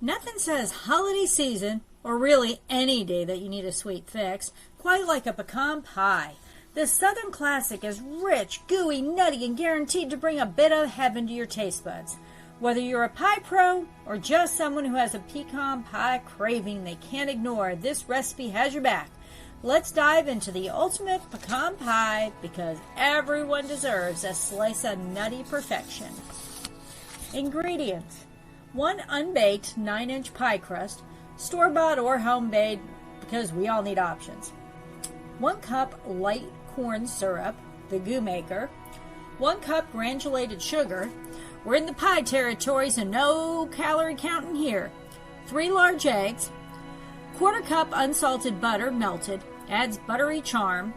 Nothing says holiday season, or really any day that you need a sweet fix, quite like a pecan pie. This Southern classic is rich, gooey, nutty, and guaranteed to bring a bit of heaven to your taste buds. Whether you're a pie pro or just someone who has a pecan pie craving they can't ignore, this recipe has your back. Let's dive into the ultimate pecan pie because everyone deserves a slice of nutty perfection. Ingredients: 1 unbaked 9-inch pie crust, store-bought or homemade because we all need options. 1 cup light corn syrup, the goo maker. 1 cup granulated sugar. We're in the pie territory, so no calorie counting here. 3 large eggs. 1/4 cup unsalted butter melted, adds buttery charm.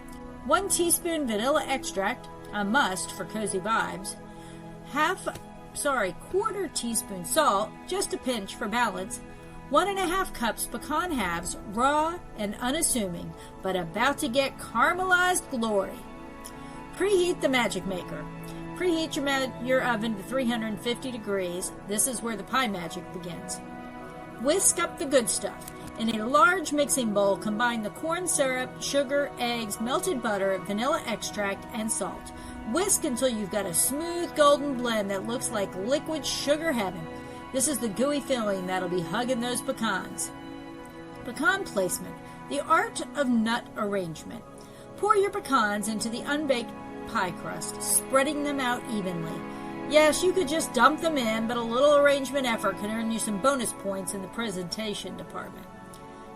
1 teaspoon vanilla extract, a must for cozy vibes. 1/4 teaspoon salt, just a pinch for balance. 1½ cups pecan halves, raw and unassuming, but about to get caramelized glory. Preheat the magic maker. Preheat your oven to 350 degrees. This is where the pie magic begins. Whisk up the good stuff. In a large mixing bowl, combine the corn syrup, sugar, eggs, melted butter, vanilla extract, and salt. Whisk until you've got a smooth golden blend that looks like liquid sugar heaven. This is the gooey filling that'll be hugging those pecans. Pecan placement, the art of nut arrangement. Pour your pecans into the unbaked pie crust, spreading them out evenly. Yes, you could just dump them in, but a little arrangement effort can earn you some bonus points in the presentation department.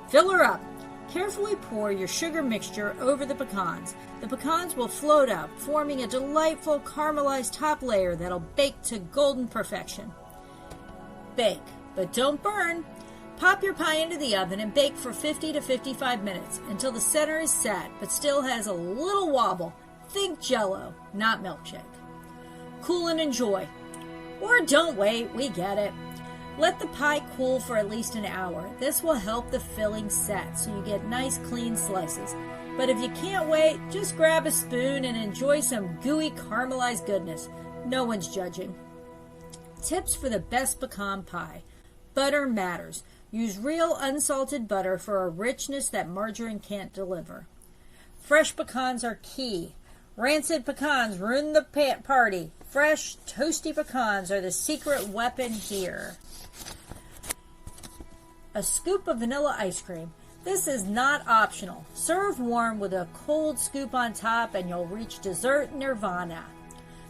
Fill her up. Carefully pour your sugar mixture over the pecans. The pecans will float up, forming a delightful caramelized top layer that'll bake to golden perfection. Bake, but don't burn. Pop your pie into the oven and bake for 50 to 55 minutes until the center is set but still has a little wobble. Think Jell-O, not milkshake. Cool and enjoy. Or don't wait, we get it. Let the pie cool for at least an hour. This will help the filling set so you get nice clean slices. But if you can't wait, just grab a spoon and enjoy some gooey caramelized goodness. No one's judging. Tips for the best pecan pie. Butter matters. Use real unsalted butter for a richness that margarine can't deliver. Fresh pecans are key. Rancid pecans ruin the party. Fresh, toasty pecans are the secret weapon here. A scoop of vanilla ice cream. This is not optional. Serve warm with a cold scoop on top and you'll reach dessert nirvana.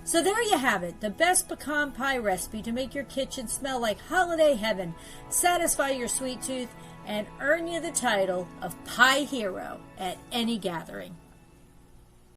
So there you have it, the best pecan pie recipe to make your kitchen smell like holiday heaven, satisfy your sweet tooth, and earn you the title of Pie Hero at any gathering.